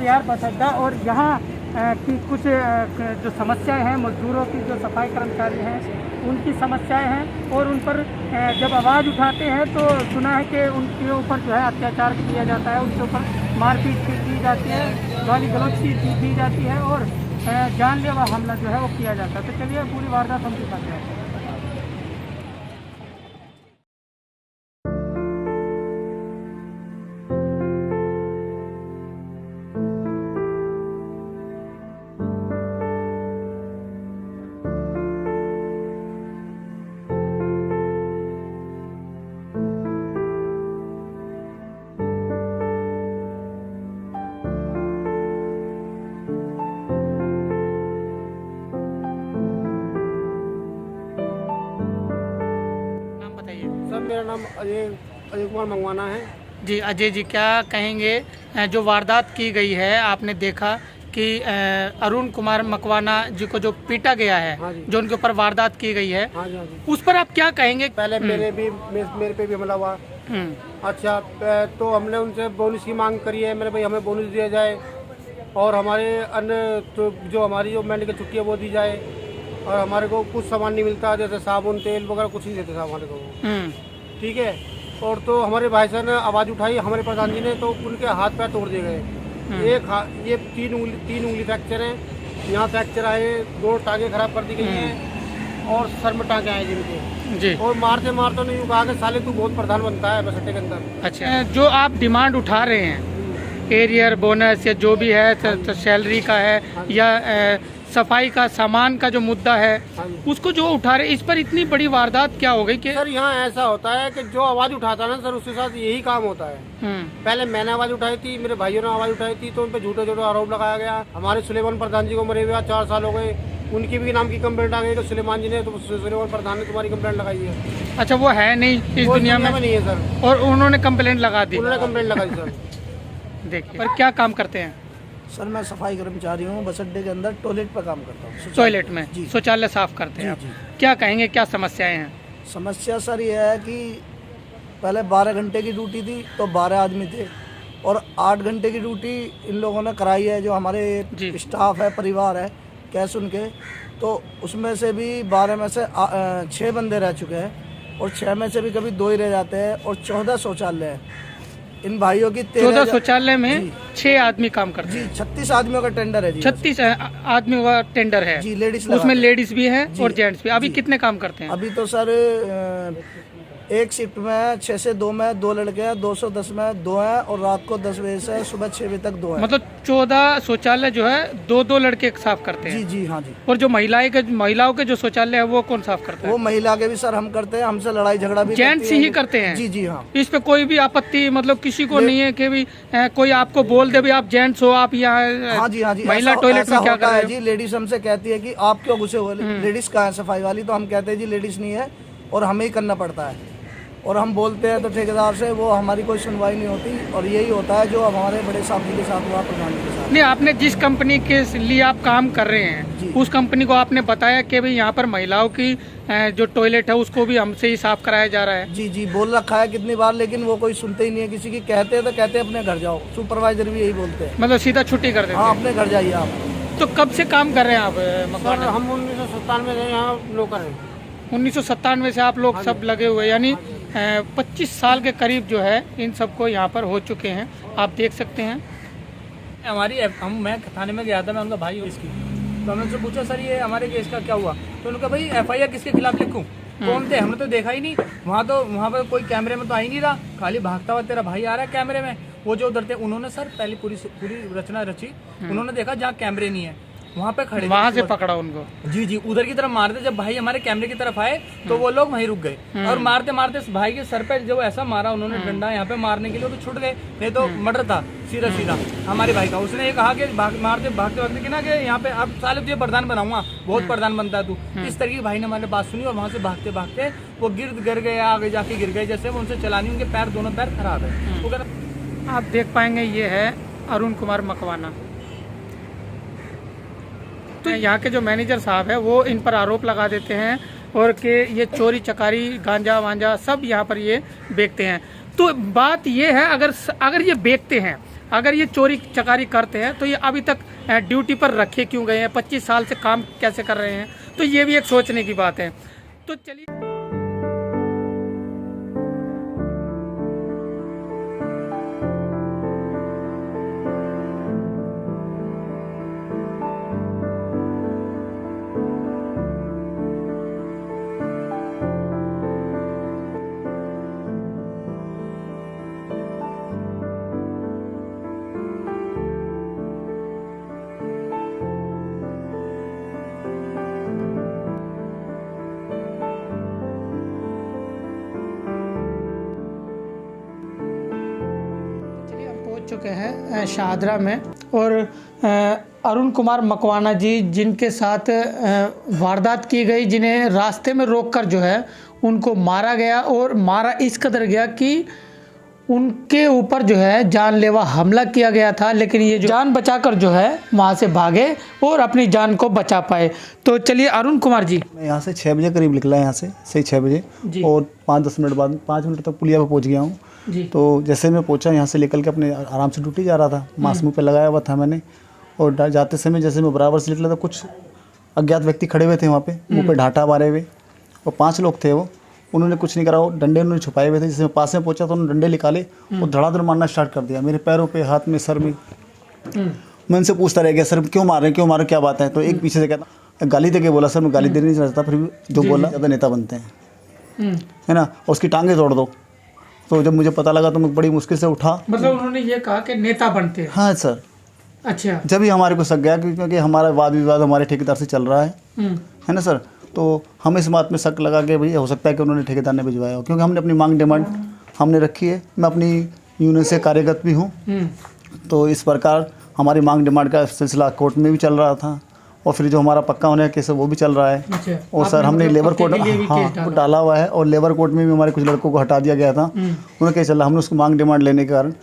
AR बस अड्डा और यहाँ की कुछ जो समस्याएं हैं, मजदूरों की, जो सफाई कर्मचारी हैं उनकी समस्याएं हैं, और उन पर जब आवाज़ उठाते हैं तो सुना है कि उनके ऊपर जो है अत्याचार किया जाता है, उनके ऊपर मारपीट की जाती है, गाली गलौज दी जाती है और जानलेवा हमला जो है वो किया जाता है। तो चलिए पूरी वारदात हम दिखाते हैं। सर मेरा नाम अजय कुमार मंगवाना है। जी अजय जी, क्या कहेंगे जो वारदात की गई है, आपने देखा कि अरुण कुमार मकवाना जी को जो पीटा गया है, हाँ जी। जो उनके ऊपर वारदात की गई है, हाँ जी, हाँ जी। उस पर आप क्या कहेंगे? पहले मेरे पे भी हमला हुआ। अच्छा, तो हमने उनसे बोनस की मांग करी है, मेरे भाई हमें बोनस दिया जाए और हमारे अन्य तो जो हमारी जो मेडिकल छुट्टी है वो दी जाए, और हमारे को कुछ सामान नहीं मिलता, जैसे साबुन तेल वगैरह कुछ नहीं देते साहब हमारे को। ठीक है। और तो हमारे भाई साहब ने आवाज़ उठाई हमारे प्रधान जी ने, तो उनके हाथ पैर तोड़ दिए गए। ये तीन उंगली फ्रैक्चर है, यहाँ फ्रैक्चर आए, 2 टांगे खराब कर दी गई हैं और सर में टांगे आए जिनके जी। और मारते नहीं कहा कि साले तू बहुत प्रधान बनता है बस अड्डे के अंदर। अच्छा, जो आप डिमांड उठा रहे हैं, एरियर बोनस या जो भी है, तो सैलरी का है या सफाई का सामान का जो मुद्दा है, उसको जो उठा रहे, इस पर इतनी बड़ी वारदात क्या हो गई कि सर यहाँ ऐसा होता है कि जो आवाज़ उठाता है ना सर, उसके साथ यही काम होता है। पहले मैंने आवाज़ उठाई थी, मेरे भाइयों ने आवाज़ उठाई थी, तो उन पर झूठे आरोप लगाया गया। हमारे सुलेमान प्रधान जी को मरे हुए 4 साल हो गए, उनकी भी नाम की कंप्लेंट आ गई कि सुलेमान जी ने, तो सुलेमान प्रधान ने तुम्हारी कंप्लेंट लगाई है। अच्छा, वो है नहीं इस दुनिया में नहीं है सर, और उन्होंने कंप्लेंट लगा दी। उन्होंने कंप्लेंट लगाई सर। देखिए, पर क्या काम करते हैं? सर मैं सफाई कर्मचारी हूँ, बस अड्डे के अंदर टॉयलेट पर काम करता हूँ। टॉयलेट में जी। शौचालय साफ करते हैं आप। जी। क्या कहेंगे, क्या समस्याएं हैं? समस्या सर ये है कि पहले 12 घंटे की ड्यूटी थी तो 12 आदमी थे, और 8 घंटे की ड्यूटी इन लोगों ने कराई है, जो हमारे स्टाफ है, परिवार है, कैश उनके, तो उसमें से भी 12 में से 6 बंदे रह चुके हैं, और 6 में से भी कभी 2 ही रह जाते हैं, और 14 शौचालय है इन भाइयों की। 14 शौचालय में 6 आदमी काम करते हैं। जी, 36 आदमियों का टेंडर है जी। 36 आदमियों का टेंडर है जी, लेडीज उसमें लेडीज भी हैं और जेंट्स भी। अभी कितने काम करते हैं? अभी तो सर एक शिफ्ट में 6 से 2 में 2 लड़के हैं, 210 में 2 हैं, और रात को 10 बजे से सुबह 6 बजे तक 2 हैं। मतलब 14 शौचालय जो है 2-2 लड़के साफ करते हैं। जी जी, हाँ जी। और जो महिलाओं के जो शौचालय है वो कौन साफ करता है? वो महिला के भी सर हम करते हैं, हमसे लड़ाई झगड़ा भी जेंट्स ही करते हैं। जी जी, हाँ। इस पे कोई भी आपत्ति मतलब किसी को नहीं है कि भी कोई आपको बोल दे भी आप जेंट्स हो, आप यहाँ हाँ जी, हाँ जी, महिला टॉयलेट में क्या कर रहे हो? जी, लेडीज हमसे कहती है कि आप क्यों घुसे हो, लेडीज कहाँ है सफाई वाली, तो हम कहते हैं जी लेडीज नहीं है और हमें ही करना पड़ता है, और हम बोलते हैं तो ठेकेदार से, वो हमारी कोई सुनवाई नहीं होती, और यही होता है जो अब हमारे बड़े साहब जी के साथ हुआ, प्रधान जी के साथ। नहीं, आपने जिस कंपनी के लिए आप काम कर रहे हैं उस कंपनी को आपने बताया कि भाई यहाँ पर महिलाओं की जो टॉयलेट है उसको भी हमसे ही साफ कराया जा रहा है? जी जी, बोल रखा है कितनी बार, लेकिन वो कोई सुनते ही नहीं है किसी की। कहते हैं तो कहते हैं अपने घर जाओ, सुपरवाइजर भी यही बोलते हैं, मतलब सीधा छुट्टी कर देते हैं। हाँ, अपने घर जाइए आप। तो कब से काम कर रहे हैं आप सर मकवाना? हम 1997 में यहाँ नौकर हैं। 1997 से आप लोग सब लगे हुए, यानी 25 साल के करीब जो है इन सबको यहाँ पर हो चुके हैं, आप देख सकते हैं। मैं थाने में गया था, मैं उनका भाई हूँ इसकी, तो हमने उनसे पूछा सर ये हमारे केस का क्या हुआ, तो उन्होंने कहा भाई FIR किसके खिलाफ लिखूं, कौन थे, हमने तो देखा ही नहीं, वहाँ पर कोई कैमरे में तो आ ही नहीं रहा, खाली भागता हुआ तेरा भाई आ रहा है कैमरे में। वो जो उधर थे उन्होंने सर पहले पूरी रचना रची, उन्होंने देखा जहाँ कैमरे नहीं है वहाँ पे खड़े, वहाँ से पकड़ा उनको। जी जी, उधर की तरफ मारते, जब भाई हमारे कैमरे की तरफ आए तो वो लोग वहीं रुक गए, और मारते मारते भाई के सर पे जब ऐसा मारा उन्होंने डंडा यहाँ पे मारने के लिए, तो छूट गए, नहीं तो मर्डर था सीधा हमारे भाई का। उसने ये कहा कि भागते भागते कि ना कि यहाँ पे अब साले तुझे प्रधान बनाऊंगा, बहुत प्रधान बनता है तू, इस तरह की भाई ने हमारे बात सुनी, और वहाँ से भागते भागते वो गिर गए, आगे जाके गिर गए, जैसे वो उनसे चलानी, उनके पैर दोनों पैर खराब है। आप देख पाएंगे ये है अरुण कुमार मकवाना। तो यहाँ के जो मैनेजर साहब है वो इन पर आरोप लगा देते हैं और कि ये चोरी चकारी गांजा वांजा सब यहाँ पर ये बेचते हैं। तो बात ये है, अगर ये बेचते हैं अगर ये चोरी चकारी करते हैं तो ये अभी तक ड्यूटी पर रखे क्यों गए हैं, 25 साल से काम कैसे कर रहे हैं, तो ये भी एक सोचने की बात है। तो चलिए चुके हैं शाहदरा में, और अरुण कुमार मकवाना जी जिनके साथ वारदात की गई, जिन्हें रास्ते में रोककर जो है उनको मारा गया, और मारा इस कदर गया कि उनके ऊपर जो है जानलेवा हमला किया गया था, लेकिन ये जो जान बचाकर जो है वहाँ से भागे और अपनी जान को बचा पाए। तो चलिए अरुण कुमार जी। मैं यहाँ से 6 बजे करीब निकला, यहाँ से सही 6 बजे, और 5-10 मिनट बाद 5 मिनट तक पुलिया पे पहुँच गया हूँ। तो जैसे मैं पहुँचा यहाँ से निकल के अपने आराम से ड्यूटी जा रहा था, मास्क मुँह पे लगाया हुआ था मैंने, और जाते समय जैसे मैं बराबर से निकला था कुछ अज्ञात व्यक्ति खड़े हुए थे वहाँ पे, मुँह पे ढाटा मारे हुए, और 5 लोग थे वो। उन्होंने कुछ नहीं करा, वो डंडे उन्होंने छुपाए हुए थे। जैसे मैं पास में पहुंचा तो उन्होंने डंडे निकाले और धड़ाधड़ मारना स्टार्ट कर दिया मेरे पैरों पे, हाथ में, सर में। मैं उनसे पूछता रह गया, सर क्यों मार रहे हैं, क्यों मार रहे, क्या बात है। तो एक पीछे से कहता, गाली दे के बोला, सर मैं गाली देने नहीं चाहता, फिर भी जो बोला ज़्यादा नेता बनते हैं, है ना, और उसकी टांगें तोड़ दो। तो जब मुझे पता लगा तो मैं बड़ी मुश्किल से उठा। मतलब उन्होंने ये कहा कि नेता बनते हैं? हाँ सर। अच्छा। जब ही हमारे को शक गया क्योंकि हमारा वाद विवाद हमारे ठेकेदार से चल रहा है ना सर, तो हमें इस बात में शक लगा कि भाई हो सकता है कि उन्होंने ठेकेदार ने भिजवाया हो, क्योंकि हमने अपनी मांग डिमांड हमने रखी है। मैं अपनी यूनियन से कार्यरत भी हूँ, तो इस प्रकार हमारी मांग डिमांड का सिलसिला कोर्ट में भी चल रहा था, और फिर जो हमारा पक्का होने का केस है वो भी चल रहा है। अच्छा। और सर हमने लेबर कोर्ट डाला हुआ है, और लेबर कोर्ट में भी हमारे कुछ लड़कों को हटा दिया गया था। उन्होंने केस चला, हमने उसको मांग डिमांड लेने के कारण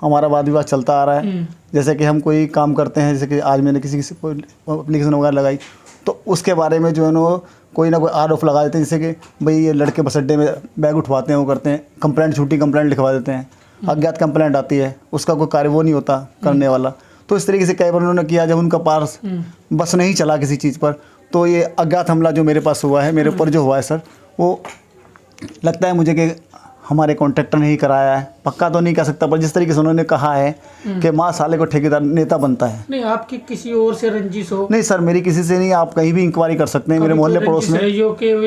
हमारा वाद विवाद चलता आ रहा है। जैसे कि हम कोई काम करते हैं, जैसे कि आज मैंने किसी कोई एप्लीकेशन वगैरह लगाई, तो उसके बारे में जो है ना कोई ना कोई आरोप लगा देते हैं, जैसे कि भाई ये लड़के बस अड्डे में बैग उठवाते हैं, वो करते हैं, कंप्लेंट, झूठी कंप्लेंट लिखवा देते हैं, अज्ञात कंप्लेंट आती है, उसका कोई कार्य वो नहीं होता करने वाला। तो इस तरीके से कई बार उन्होंने किया, जब उनका पास बस नहीं चला किसी चीज़ पर, तो ये अज्ञात हमला जो मेरे पास हुआ है, मेरे ऊपर जो हुआ है सर, वो लगता है मुझे कि हमारे कॉन्ट्रैक्टर ने ही कराया है। पक्का तो नहीं कह सकता, पर जिस तरीके से उन्होंने कहा है कि माँ साले को ठेकेदार नेता बनता है। नहीं, आपकी किसी और से रंजिश हो? नहीं सर, मेरी किसी से नहीं। आप कहीं भी इंक्वायरी कर सकते हैं मेरे मोहल्ले पड़ोस में।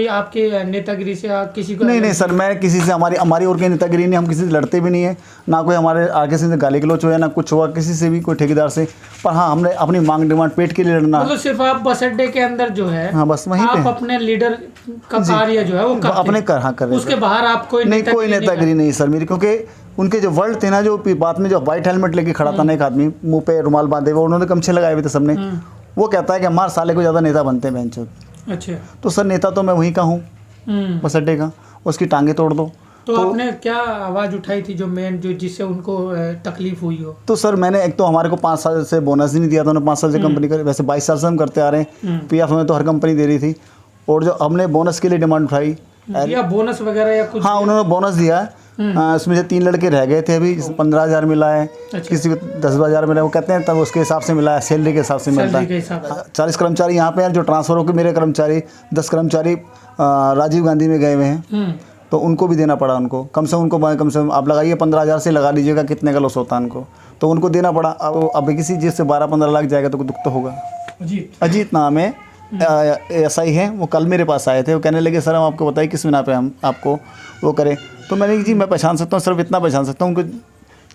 आपके नेतागिरी से आप किसी को? नहीं सर, मैं किसी से, हमारी और की नेतागिरी नहीं, हम किसी से लड़ते भी नहीं है, ना कोई हमारे आगे से गाली गलौच हुआ, ना कुछ हुआ किसी से भी, कोई ठेकेदार से। पर हाँ, हमने अपनी मांग डिमांड पेट के लिए लड़ना। मतलब सिर्फ आप बस अड्डे के अंदर जो है, हाँ बस वहीं पे अपने लीडर का कार्य जो है वो अपने कर रहे हैं। उसके बाहर आप कोई नेतागिरी नहीं सर मेरी, क्योंकि उनके जो वर्ल्ड थे ना, जो बात में जो वाइट हेलमेट लेके खड़ा था ना एक आदमी, मुंह पे रुमाल बांधे हुए, उन्होंने गमछे लगाए हुए थे सबने, वो कहता है कि हमारे साले को ज़्यादा नेता बनते हैं बेंचों। अच्छा। तो सर नेता तो मैं वहीं का हूँ, बस अड्डे का, उसकी टांगे तोड़ दो। तो आपने क्या आवाज़ उठाई थी जो मेन, जो जिससे उनको तकलीफ हुई हो? तो सर मैंने, एक तो हमारे को 5 साल से बोनस ही नहीं दिया था उन्होंने, 5 साल से कंपनी कर, वैसे 22 साल से हम करते आ रहे हैं, पीएफ में तो हर कंपनी दे रही थी, और जो हमने बोनस के लिए डिमांड उठाई, या बोनस वगैरह या कुछ? हाँ, उन्होंने बोनस दिया है। उसमें से 3 लड़के रह गए थे, अभी 15,000 मिला है। अच्छा। किसी को 10,000 मिला है, वो कहते हैं तब उसके हिसाब से मिला है, सैलरी के हिसाब से मिलता है। 40 कर्मचारी यहाँ पे हैं जो ट्रांसफ़र होकर, मेरे कर्मचारी 10 कर्मचारी राजीव गांधी में गए हुए हैं, तो उनको भी देना पड़ा। उनको कम से कम आप लगाइए 15,000 से लगा लीजिएगा कितने का लॉस होता है उनको, तो उनको देना पड़ा। अब किसी चीज़ से 12-15 लाख जाएगा तो दुख तो होगा। अजीत नाम है, SI है, वो कल मेरे पास आए थे, वो कहने लगे सर हम आपको बताइए किस बिना पे हम आपको वो करें। तो मैंने जी मैं पहचान सकता हूँ, सिर्फ इतना पहचान सकता हूँ, उनको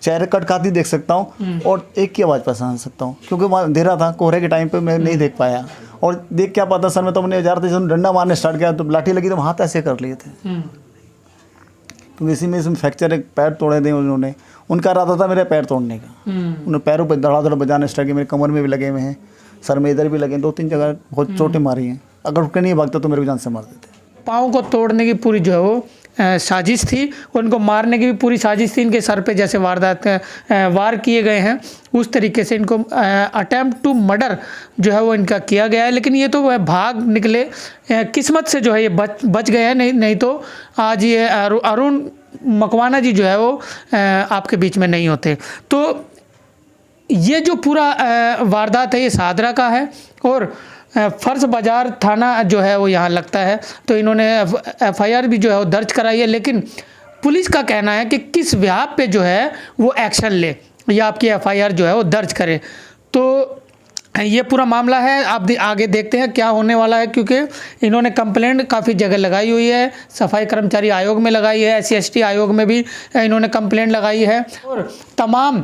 चेहरे कट खाती देख सकता हूँ, और एक की आवाज़ पहचान सकता हूँ, क्योंकि वहाँ अंधेरा था, कोहरे के टाइम पे मैं नहीं देख पाया। और देख क्या पाता सर, मैं तो अपने जा रहे थे, जब डंडा मारने स्टार्ट किया तो लाठी लगी तो हाथ ऐसे कर लिए थे, क्योंकि इसी में इसमें फ्रैक्चर, एक पैर तोड़े थे उन्होंने, उनका इरादा था मेरे पैर तोड़ने का। उन्होंने पैरों पर धड़ाधड़ बजाने स्टार्ट किया, मेरे कमर में भी लगे हुए हैं, सर में इधर भी लगे, 2-3 जगह बहुत चोटें मारी हैं। अगर उठ के नहीं भागता तो मेरे को जान से मार देते। पाँव को तोड़ने की पूरी जो है वो साजिश थी, उनको मारने की भी पूरी साजिश थी। इनके सर पे जैसे वार किए गए हैं, उस तरीके से इनको अटैम्प्ट टू मर्डर जो है वो इनका किया गया है। लेकिन ये तो वह भाग निकले, किस्मत से जो है ये बच गए हैं, नहीं तो आज ये अरुण मकवाना जी जो है वो आपके बीच में नहीं होते। तो ये जो पूरा वारदात है ये सादरा का है और फर्श बाज़ार थाना जो है वो यहाँ लगता है। तो इन्होंने FIR भी जो है वो दर्ज कराई है, लेकिन पुलिस का कहना है कि किस व्याप पे जो है वो एक्शन ले या आपकी FIR जो है वो दर्ज करे। तो ये पूरा मामला है, आप आगे देखते हैं क्या होने वाला है, क्योंकि इन्होंने कंप्लेंट काफ़ी जगह लगाई हुई है। सफाई कर्मचारी आयोग में लगाई है, SC/ST आयोग में भी इन्होंने कंप्लेंट लगाई है और तमाम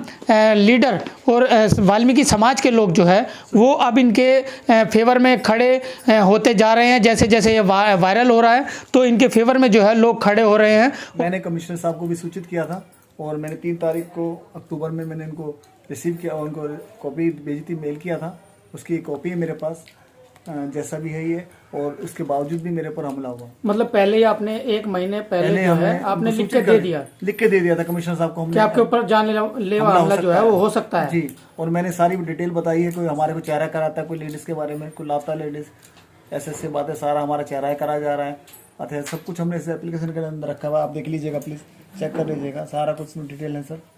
लीडर और वाल्मीकि समाज के लोग जो है वो अब इनके फेवर में खड़े होते जा रहे हैं। जैसे जैसे ये वायरल हो रहा है तो इनके फेवर में जो है लोग खड़े हो रहे हैं। मैंने कमिश्नर साहब को भी सूचित किया था और मैंने 3 तारीख को अक्टूबर में मैंने इनको रिसीव किया और उनको कॉपी भेजी थी, मेल किया था। उसकी एक कॉपी है मेरे पास, जैसा भी है ये, और उसके बावजूद भी मेरे पर हमला हुआ। मतलब पहले ही आपने 1 महीने पहले जो है आपने लिख के दे दिया था कमिश्नर साहब को, हमने आपके ऊपर जानलेवा हमला जो है वो हो सकता है जी। और मैंने सारी डिटेल बताई है, कोई हमारे को चेहरा कराता है, कोई लेडीज़ के बारे में कोई लाता लेडीज़, ऐसे बातें, सारा हमारा चेहरा करा जा रहा है। अच्छा, सब कुछ हमने इस एप्लीकेशन के अंदर रखा हुआ, आप देख लीजिएगा, प्लीज़ चेक कर लीजिएगा, सारा कुछ डिटेल है सर।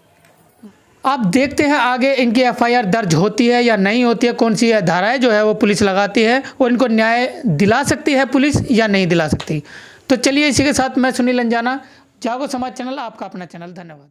आप देखते हैं आगे इनकी FIR दर्ज होती है या नहीं होती है, कौन सी धाराएं जो है वो पुलिस लगाती है और इनको न्याय दिला सकती है पुलिस या नहीं दिला सकती। तो चलिए इसी के साथ मैं सुनील अंजाना, जागो समाज चैनल, आपका अपना चैनल। धन्यवाद।